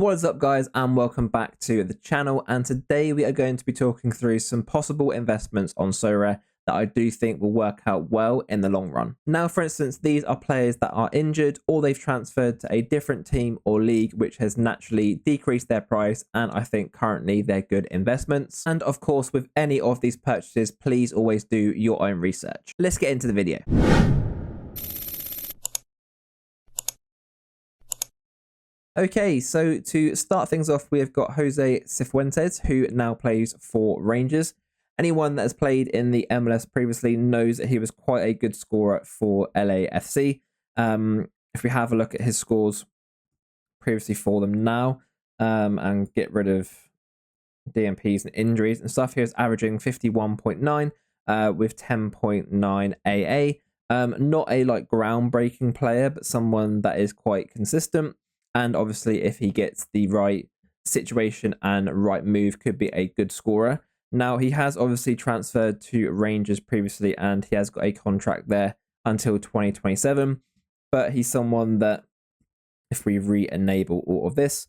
What is up, guys, and welcome back to the channel. And today we are going to be talking through some possible investments on Sorare that I do think will work out well in the long run. Now, for instance, these are players that are injured or they've transferred to a different team or league, which has naturally decreased their price. And I think currently they're good investments. And of course, with any of these purchases, please always do your own research. Let's get into the video. Okay, so to start things off, we have got Jose Cifuentes, who now plays for Rangers. Anyone that has played in the MLS previously knows that he was quite a good scorer for LAFC. If we have a look at his scores previously for them now, and get rid of DMPs and injuries and stuff, he was averaging 51.9 with 10.9 AA. Not a groundbreaking player, but someone that is quite consistent. And obviously, if he gets the right situation and right move, could be a good scorer. Now, he has obviously transferred to Rangers previously, and he has got a contract there until 2027. But he's someone that, if we re-enable all of this,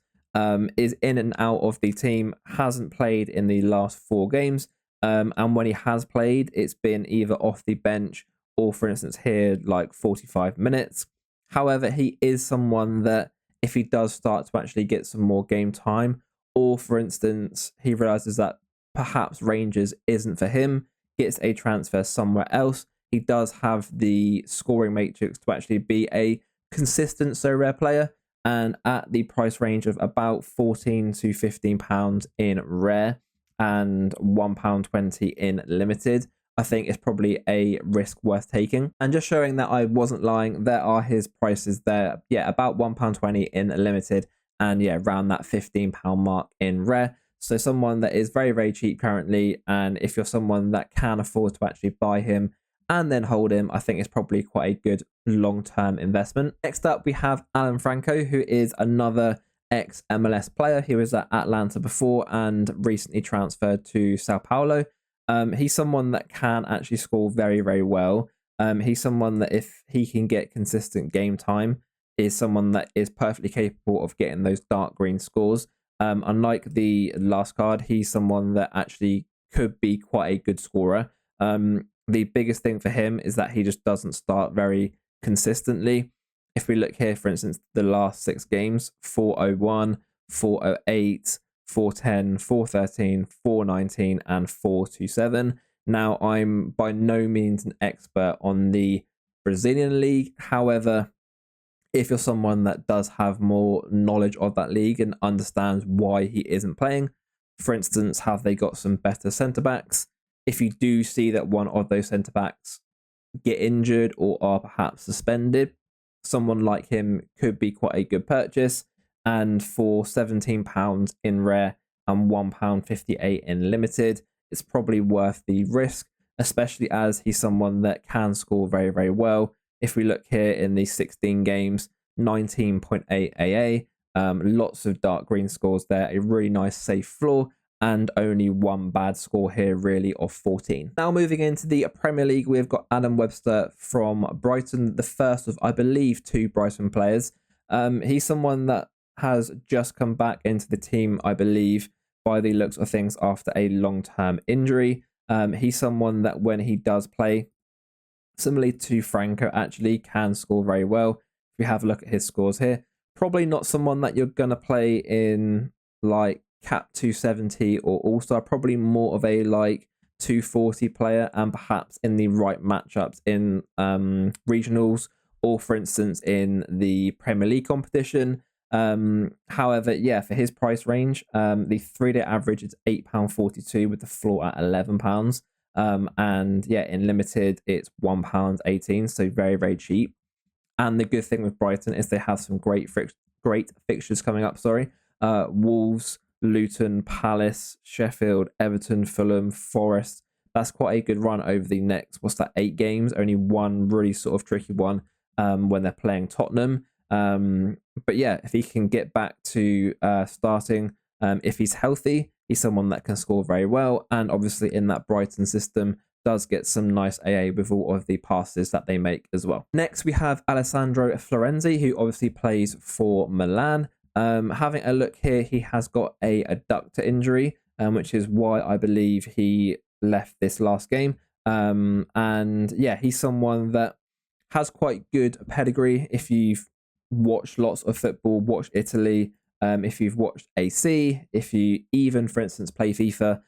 is in and out of the team, hasn't played in the last 4 games. And when he has played, it's been either off the bench or, for instance, here, 45 minutes. However, he is someone that, if he does start to actually get some more game time, or for instance, he realizes that perhaps Rangers isn't for him, gets a transfer somewhere else, he does have the scoring matrix to actually be a consistent Sorare player. And at the price range of about £14 to £15 in rare and £1.20 in limited, I think it's probably a risk worth taking. And just showing that I wasn't lying, there are his prices there. Yeah, about £1.20 in limited, and yeah, around that £15 mark in rare. So someone that is very, very cheap currently. And if you're someone that can afford to actually buy him and then hold him, I think it's probably quite a good long-term investment. Next up, we have Franco, who is another ex-MLS player. He was at Atlanta before and recently transferred to Sao Paulo. He's someone that can actually score very, very well. He's someone that, if he can get consistent game time, is someone that is perfectly capable of getting those dark green scores. Unlike the last card, he's someone that actually could be quite a good scorer. The biggest thing for him is that he just doesn't start very consistently. If we look here, for instance, the last 6 games, 401, 408, 410, 413, 419, and 427. Now, I'm by no means an expert on the Brazilian league. However, if you're someone that does have more knowledge of that league and understands why he isn't playing, for instance, have they got some better centre-backs? If you do see that one of those centre-backs get injured or are perhaps suspended, someone like him could be quite a good purchase. And for £17 in rare and £1.58 in limited, it's probably worth the risk, especially as he's someone that can score very, very well. If we look here in these 16 games, 19.8 AA, lots of dark green scores there, a really nice safe floor, and only 1 bad score here really of 14. Now moving into the Premier League, we've got Webster from Brighton, the first of, I believe, 2 Brighton players. He's someone that has just come back into the team, I believe, by the looks of things, after a long-term injury. He's someone that when he does play, similarly to Franco, actually can score very well. If we have a look at his scores here, probably not someone that you're going to play in Cap 270 or All-Star, probably more of a 240 player, and perhaps in the right matchups in regionals or, for instance, in the Premier League competition. However, yeah, for his price range, the 3-day average is £8.42 with the floor at £11. And yeah, in limited, it's £1.18, so very, very cheap. And the good thing with Brighton is they have some great fixtures coming up. Wolves, Luton, Palace, Sheffield, Everton, Fulham, Forest. That's quite a good run over the next, 8 games? Only one really sort of tricky one when they're playing Tottenham. But yeah, if he can get back to starting, if he's healthy, he's someone that can score very well. And obviously in that Brighton system, does get some nice AA with all of the passes that they make as well. Next, we have Alessandro Florenzi, who obviously plays for Milan. Having a look here, he has got a adductor injury, which is why I believe he left this last game. And yeah, he's someone that has quite good pedigree. If you've watched lots of football, watched Italy, if you've watched AC, if you even, for instance, play FIFA,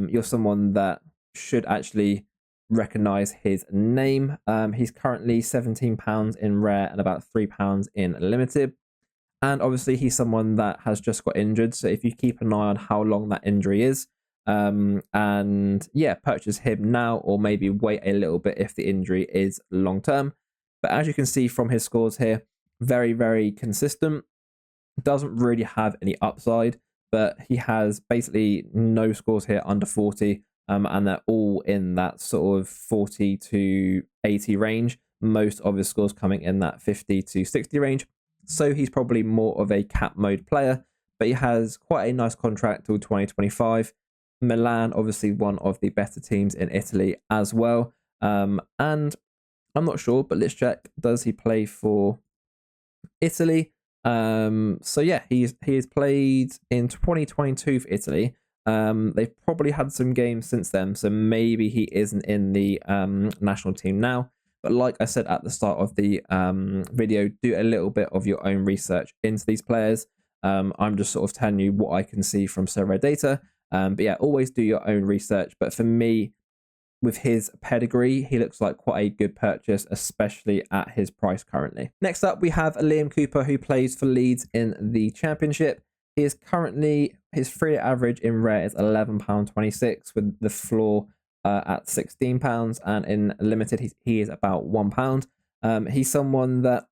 you're someone that should actually recognize his name. He's currently £17 in rare and about £3 in limited. And obviously, he's someone that has just got injured. So if you keep an eye on how long that injury is, and yeah, purchase him now or maybe wait a little bit if the injury is long term. But as you can see from his scores here, very, very consistent. Doesn't really have any upside, but he has basically no scores here under 40, and they're all in that sort of 40 to 80 range. Most of his scores coming in that 50 to 60 range. So he's probably more of a cap mode player, but he has quite a nice contract till 2025. Milan, obviously one of the better teams in Italy as well. And I'm not sure, but let's check. Does he play for Italy? So yeah, he's played in 2022 for Italy. They've probably had some games since then, so maybe he isn't in the national team now. But like I said at the start of the video, do a little bit of your own research into these players. I'm just sort of telling you what I can see from Sorare data. But yeah, always do your own research. But for me, with his pedigree, he looks like quite a good purchase, especially at his price currently. Next up, we have Liam Cooper, who plays for Leeds in the Championship. He is currently, his free average in rare is £11.26 with the floor at £16, and in limited he is about £1. He's someone that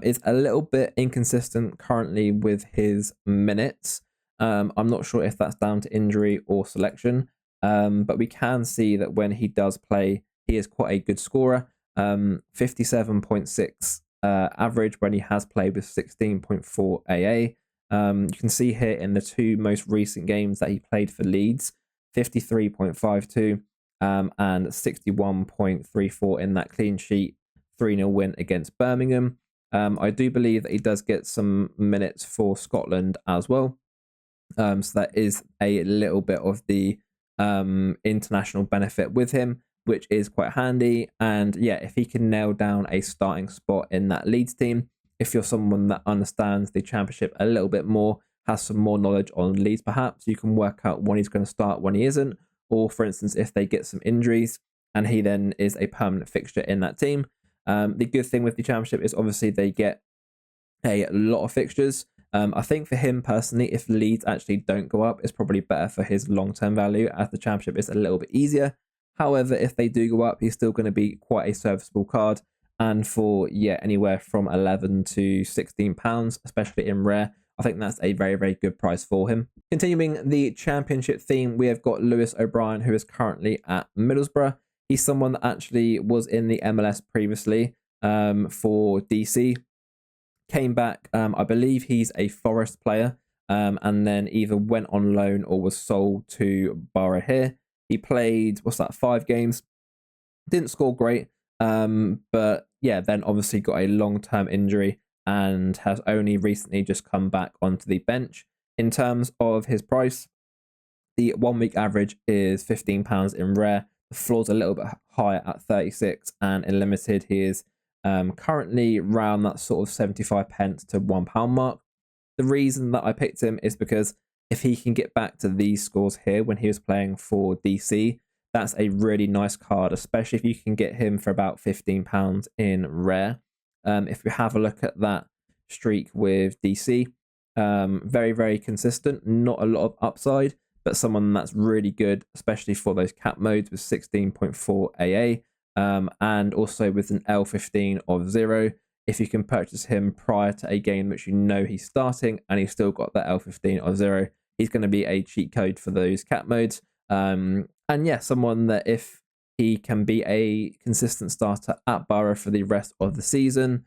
is a little bit inconsistent currently with his minutes. I'm not sure if that's down to injury or selection, but we can see that when he does play, he is quite a good scorer. 57.6 average when he has played with 16.4 AA. You can see here in the two most recent games that he played for Leeds, 53.52 and 61.34 in that clean sheet 3-0 win against Birmingham. I do believe that he does get some minutes for Scotland as well. So that is a little bit of the international benefit with him, which is quite handy. And yeah, if he can nail down a starting spot in that Leeds team, if you're someone that understands the Championship a little bit more, has some more knowledge on Leeds perhaps, you can work out when he's going to start, when he isn't. Or for instance, if they get some injuries and he then is a permanent fixture in that team. The good thing with the Championship is obviously they get a lot of fixtures. I think for him personally, if Leeds actually don't go up, it's probably better for his long-term value, as the Championship is a little bit easier. However, if they do go up, he's still going to be quite a serviceable card. And for, yeah, anywhere from £11 to £16, especially in rare, I think that's a very, very good price for him. Continuing the Championship theme, we have got Lewis O'Brien, who is currently at Middlesbrough. He's someone that actually was in the MLS previously for DC. Came back, I believe he's a Forest player, and then either went on loan or was sold to Borough here. He played, 5 games? Didn't score great, but yeah, then obviously got a long-term injury and has only recently just come back onto the bench. In terms of his price, the 1 week average is £15 in rare. The floor's a little bit higher at 36, and in limited he is currently around that sort of 75 pence to £1 mark. The reason that I picked him is because if he can get back to these scores here when he was playing for DC, that's a really nice card, especially if you can get him for about £15 in rare. If we have a look at that streak with DC, very, very consistent, not a lot of upside, but someone that's really good, especially for those cap modes with 16.4 AA. And also with an L15 of 0, if you can purchase him prior to a game which you know he's starting and he's still got that L15 of 0, he's going to be a cheat code for those cap modes. And yeah, someone that if he can be a consistent starter at Borough for the rest of the season,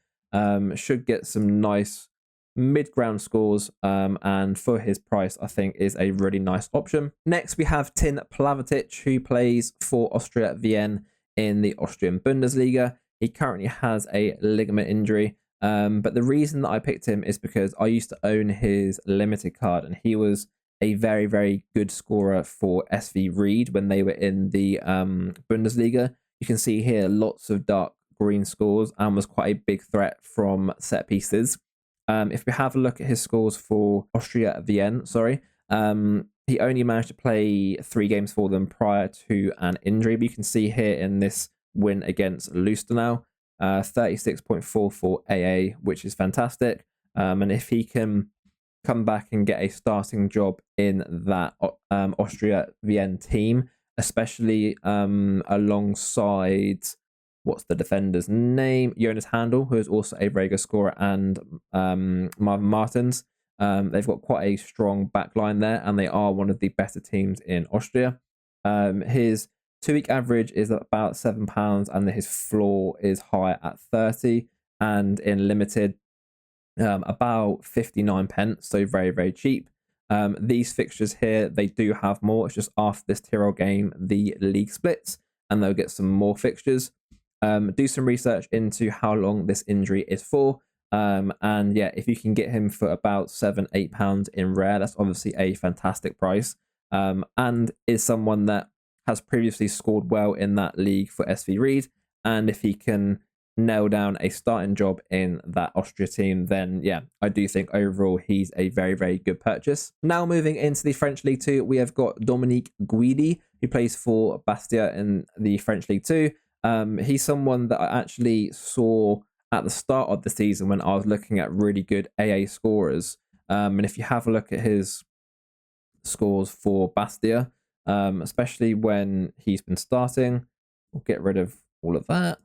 should get some nice mid-ground scores, and for his price, I think is a really nice option. Next, we have Tin Platic, who plays for Austria Vienna in the Austrian Bundesliga. He currently has a ligament injury, But the reason that I picked him is because I used to own his limited card, and he was a very, very good scorer for SV Ried when they were in the Bundesliga. You can see here lots of dark green scores and was quite a big threat from set pieces. If we have a look at his scores for Austria Vienna, he only managed to play 3 games for them prior to an injury. But you can see here in this win against Lustenau, 36.44 AA, which is fantastic. And if he can come back and get a starting job in that Austria Vienna team, especially alongside, what's the defender's name? Jonas Handel, who is also a very good scorer, and Marvin Martins. They've got quite a strong backline there, and they are one of the better teams in Austria. His 2-week average is about £7, and his floor is high at 30, and in limited, about 59 pence, so very, very cheap. These fixtures here, they do have more. It's just after this Tyrol game, the league splits, and they'll get some more fixtures. Do some research into how long this injury is for. And yeah, if you can get him for about £7-8 in rare, that's obviously a fantastic price. And is someone that has previously scored well in that league for SV Ried. And if he can nail down a starting job in that Austria team, then yeah, I do think overall he's a very, very good purchase. Now moving into the French League 2, we have got Dominique Guidi, who plays for Bastia in the French League 2. He's someone that I actually saw at the start of the season when I was looking at really good AA scorers. And if you have a look at his scores for Bastia, especially when he's been starting, we'll get rid of all of that.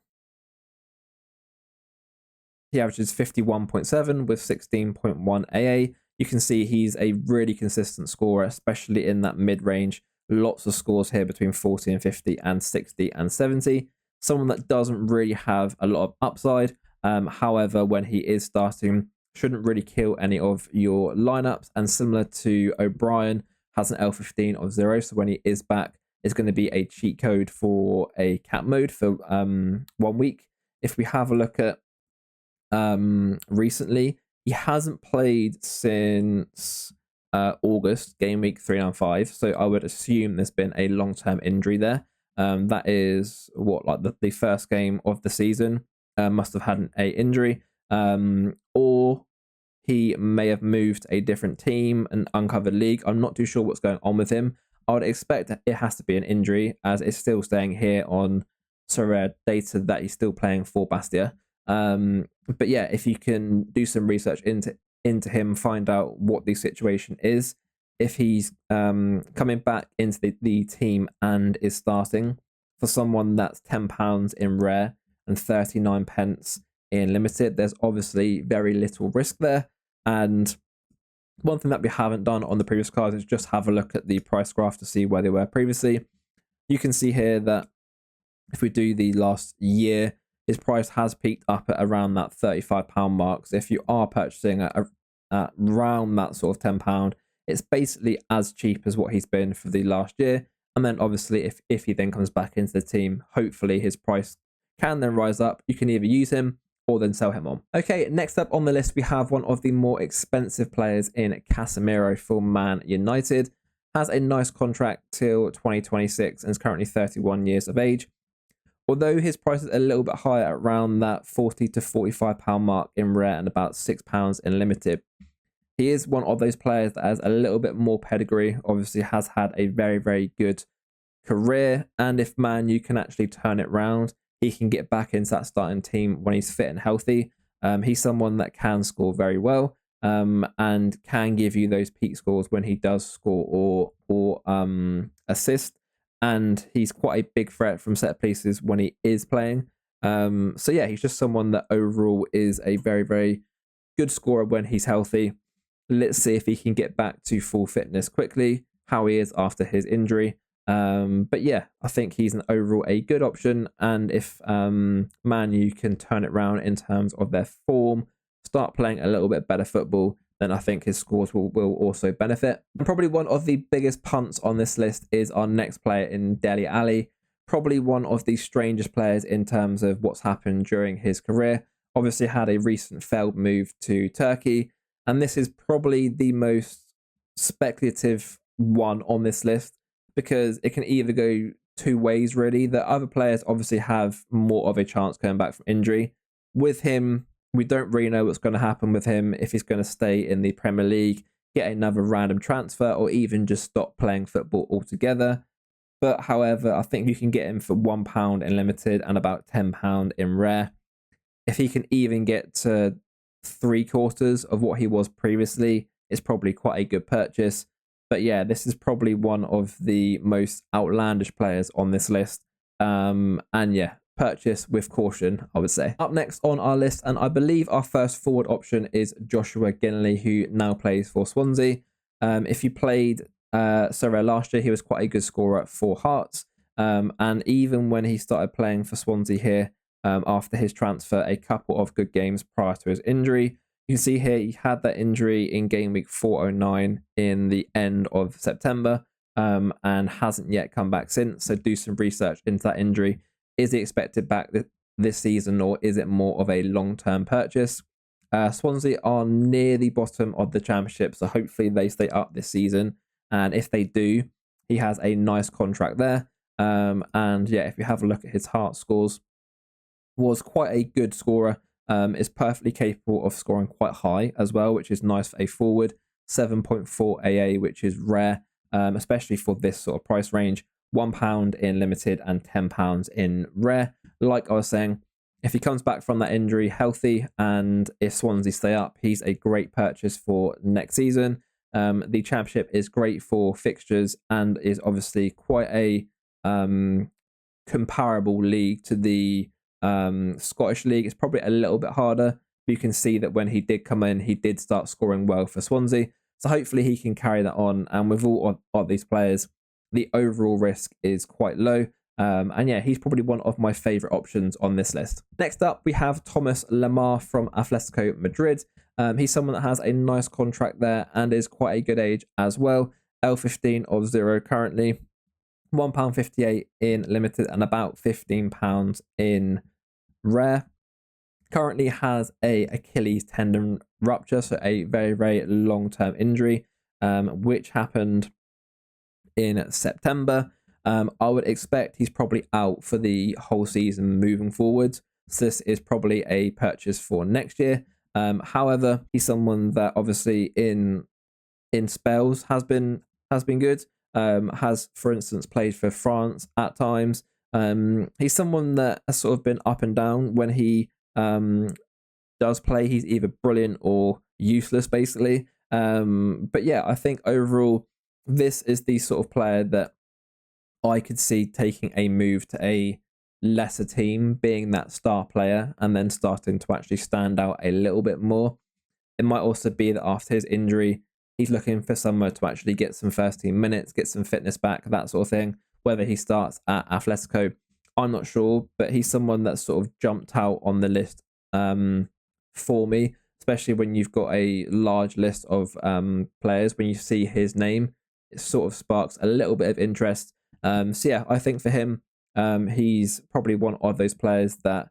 He averages 51.7 with 16.1 AA. You can see he's a really consistent scorer, especially in that mid-range. Lots of scores here between 40 and 50 and 60 and 70. Someone that doesn't really have a lot of upside. However, when he is starting, shouldn't really kill any of your lineups. And similar to OBrien, has an L15 of 0. So when he is back, it's going to be a cheat code for a cap mode for 1 week. If we have a look at recently, he hasn't played since August, game week 395. So I would assume there's been a long-term injury there. That is what, like the first game of the season, must have had an injury, or he may have moved to a different team, an uncovered league. I'm not too sure what's going on with him. I would expect that it has to be an injury, as it's still staying here on Sorare data that he's still playing for Bastia. But yeah, if you can do some research into him, find out what the situation is, if he's coming back into the team and is starting, for someone that's £10 in rare and 39 pence in limited, there's obviously very little risk there. And one thing that we haven't done on the previous cards is just have a look at the price graph to see where they were previously. You can see here that if we do the last year, his price has peaked up at around that £35 mark. So if you are purchasing at around that sort of £10, it's basically as cheap as what he's been for the last year. And then obviously if he then comes back into the team, hopefully his price can then rise up. You can either use him or then sell him on. Okay, next up on the list, we have one of the more expensive players in Casemiro for Man United. Has a nice contract till 2026 and is currently 31 years of age. Although his price is a little bit higher, around that £40 to £45 mark in rare and about £6 in limited, he is one of those players that has a little bit more pedigree, obviously has had a very, very good career, and if Man U can actually turn it round, he can get back into that starting team when he's fit and healthy. He's someone that can score very well, and can give you those peak scores when he does score or assist. And he's quite a big threat from set pieces when he is playing. So yeah, he's just someone that overall is a very, very good scorer when he's healthy. Let's see if he can get back to full fitness quickly, how he is after his injury. But yeah, I think he's an overall a good option. And if Man U can turn it around in terms of their form, start playing a little bit better football, then I think his scores will also benefit. And probably one of the biggest punts on this list is our next player in Dele Alli. Probably one of the strangest players in terms of what's happened during his career. obviously had a recent failed move to Turkey, and this is probably the most speculative one on this list because it can either go two ways, really. The other players obviously have more of a chance coming back from injury. With him, we don't really know what's going to happen with him, if he's going to stay in the Premier League, get another random transfer, or even just stop playing football altogether. But however, I think you can get him for £1 in limited and about £10 in rare. If he can even get to 3/4 of what he was previously, it's probably quite a good purchase. But yeah, this is probably one of the most outlandish players on this list. And yeah, purchase with caution, I would say. Up next on our list, and I believe our first forward option is Joshua Ginley, who now plays for Swansea. If you played Sorare last year, he was quite a good scorer for Hearts. And even when he started playing for Swansea here, after his transfer, a couple of good games prior to his injury. You can see here he had that injury in game week 409 in the end of September, and hasn't yet come back since. So do some research into that injury. Is he expected back this season, or is it more of a long-term purchase? Swansea are near the bottom of the championship, so hopefully they stay up this season. And if they do, he has a nice contract there. And yeah, if you have a look at his Heart scores, was quite a good scorer. Is perfectly capable of scoring quite high as well, which is nice for a forward. 7.4 AA, which is rare, especially for this sort of price range. £1 in limited and £10 in rare. Like I was saying, if he comes back from that injury healthy, and if Swansea stay up, he's a great purchase for next season. The championship is great for fixtures and is obviously quite a comparable league to the Scottish League. It's probably a little bit harder. You can see that when he did come in, he did start scoring well for Swansea. So hopefully he can carry that on. And with all of these players, the overall risk is quite low. And yeah, he's probably one of my favourite options on this list. Next up, we have Thomas Lemar from Atletico Madrid. He's someone that has a nice contract there and is quite a good age as well. L15 of 0 currently. £1.58 in limited and about £15 in rare. Currently has a Achilles tendon rupture, so a very, very long-term injury, which happened in September. I would expect he's probably out for the whole season moving forward. So this is probably a purchase for next year. However, he's someone that obviously in spells has been good. Has, for instance, played for France at times. He's someone that has sort of been up and down. When he does play, he's either brilliant or useless, basically. But yeah, I think overall, this is the sort of player that I could see taking a move to a lesser team, being that star player, and then starting to actually stand out a little bit more. It might also be that after his injury, he's looking for somewhere to actually get some first team minutes, get some fitness back, that sort of thing. Whether he starts at Atletico, I'm not sure, but he's someone that sort of jumped out on the list for me, especially when you've got a large list of players. When you see his name, it sort of sparks a little bit of interest. So yeah, I think for him, he's probably one of those players that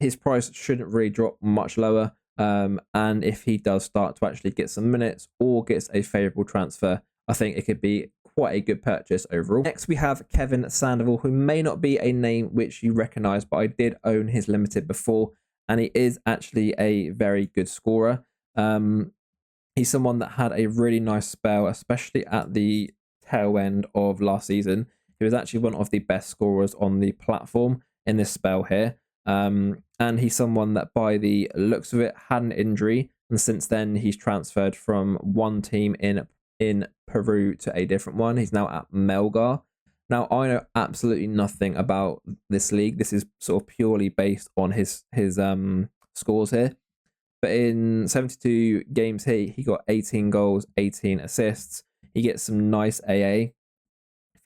his price shouldn't really drop much lower. And if he does start to actually get some minutes or gets a favourable transfer, I think it could be quite a good purchase overall. Next, we have Kevin Sandville, who may not be a name which you recognise, but I did own his limited before, and he is actually a very good scorer. He's someone that had a really nice spell, especially at the tail end of last season. He was actually one of the best scorers on the platform in this spell here. And he's someone that, by the looks of it, had an injury, and since then he's transferred from one team in Peru to a different one. He's now at Melgar. Now, I know absolutely nothing about this league. This is sort of purely based on his scores here. But in 72 games here, he got 18 goals, 18 assists. He gets some nice AA.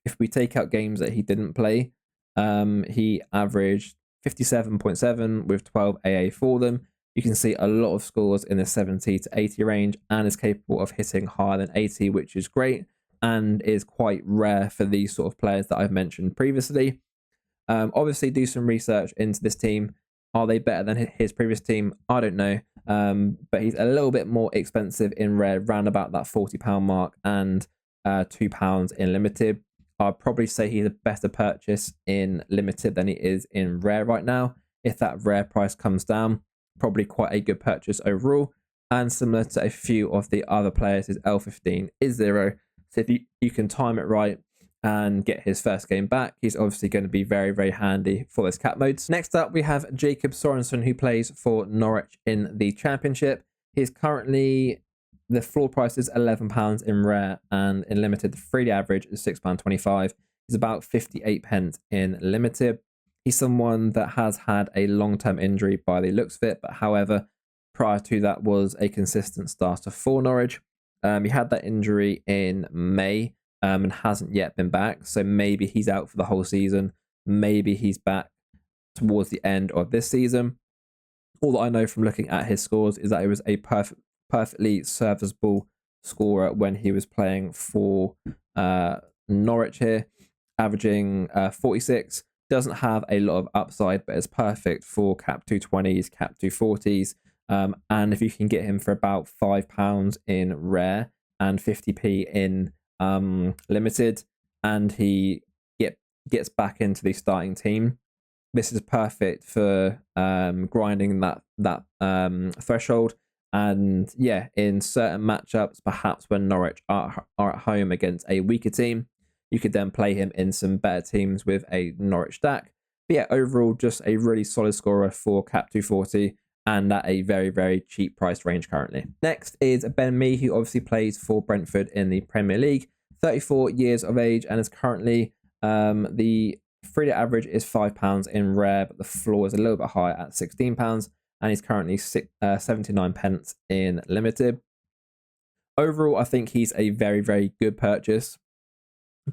If we take out games that he didn't play, he averaged 57.7 with 12 AA for them. You can see a lot of scores in the 70 to 80 range, and is capable of hitting higher than 80, which is great and is quite rare for these sort of players that I've mentioned previously. Obviously, do some research into this team. Are they better than his previous team? I don't know. But he's a little bit more expensive in rare, round about that £40 mark, and £2 in limited. I'd probably say he's a better purchase in limited than he is in rare right now. If that rare price comes down, probably quite a good purchase overall. And similar to a few of the other players, his L15 is 0. So if you can time it right and get his first game back, he's obviously going to be very, very handy for those cap modes. Next up, we have Jacob Sorensen, who plays for Norwich in the Championship. He's currently, the floor price is £11 in rare, and in limited, the freely average is £6.25. He's about 58 pence in limited. He's someone that has had a long-term injury by the looks of it, but however, prior to that was a consistent starter for Norwich. He had that injury in May and hasn't yet been back, so maybe he's out for the whole season. Maybe he's back towards the end of this season. All that I know from looking at his scores is that he was a perfectly serviceable scorer when he was playing for Norwich here, averaging 46. Doesn't have a lot of upside, but is perfect for cap 220s, cap 240s. And if you can get him for about £5 in rare and 50p in limited, and he gets back into the starting team, this is perfect for grinding that threshold. And yeah, in certain matchups, perhaps when Norwich are at home against a weaker team, you could then play him in some better teams with a Norwich stack. But yeah, overall, just a really solid scorer for cap 240 and at a very, very cheap price range currently. Next is Ben Mee, who obviously plays for Brentford in the Premier League. 34 years of age and is currently, the free to average is £5 in rare, but the floor is a little bit higher at £16, and he's currently 79 pence in limited. Overall, I think he's a very, very good purchase.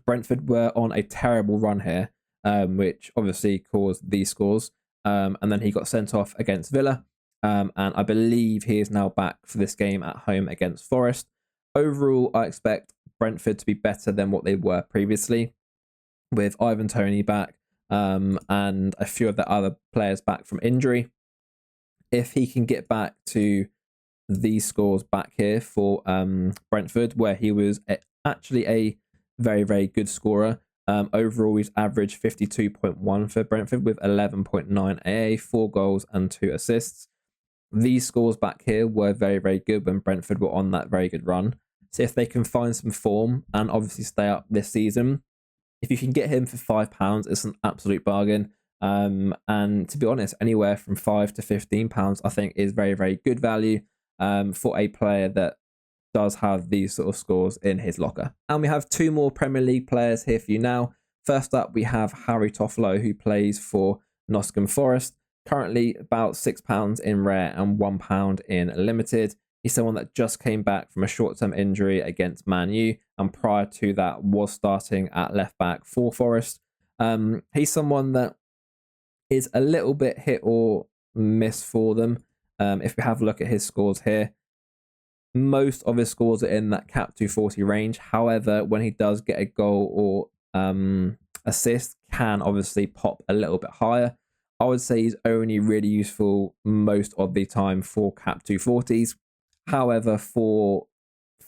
Brentford were on a terrible run here, which obviously caused these scores. And then he got sent off against Villa. And I believe he is now back for this game at home against Forest. Overall, I expect Brentford to be better than what they were previously, with Ivan Toney back and a few of the other players back from injury. If he can get back to these scores back here for Brentford, where he was actually a very, very good scorer. Overall, he's averaged 52.1 for Brentford with 11.9 AA, 4 goals and 2 assists. These scores back here were very, very good when Brentford were on that very good run. So if they can find some form and obviously stay up this season, if you can get him for £5, it's an absolute bargain. And to be honest, anywhere from £5 to £15, I think is very, very good value for a player that does have these sort of scores in his locker. And we have 2 more Premier League players here for you now. First up, we have Harry Toffolo, who plays for Nottingham Forest. Currently about £6 in rare and £1 in limited. He's someone that just came back from a short-term injury against Man U, and prior to that was starting at left back for Forest. He's someone that is a little bit hit or miss for them. If we have a look at his scores here, most of his scores are in that cap 240 range. However, when he does get a goal or assist, can obviously pop a little bit higher. I would say he's only really useful most of the time for cap 240s. However, for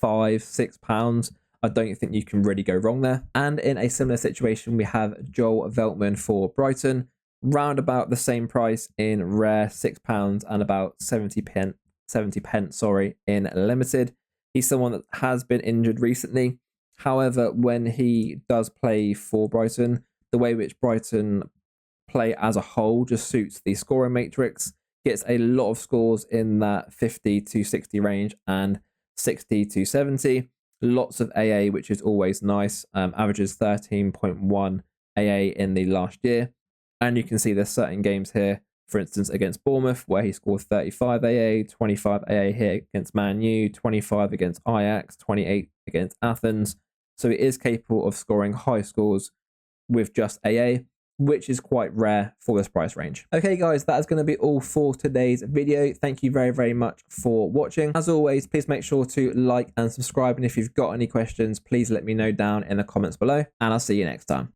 £5-6, I don't think you can really go wrong there. And in a similar situation, we have Joel Veltman for Brighton, round about the same price in rare, £6 and about 70 pence in limited. He's someone that has been injured recently. However, when he does play for Brighton, the way which Brighton play as a whole just suits the scoring matrix. Gets a lot of scores in that 50 to 60 range and 60 to 70. Lots of AA, which is always nice. Averages 13.1 AA in the last year. And you can see there's certain games here, for instance, against Bournemouth, where he scored 35 AA, 25 AA here against Man U, 25 against Ajax, 28 against Athens. So it is capable of scoring high scores with just AA, which is quite rare for this price range. Okay, guys, that is going to be all for today's video. Thank you very, very much for watching. As always, please make sure to like and subscribe. And if you've got any questions, please let me know down in the comments below. And I'll see you next time.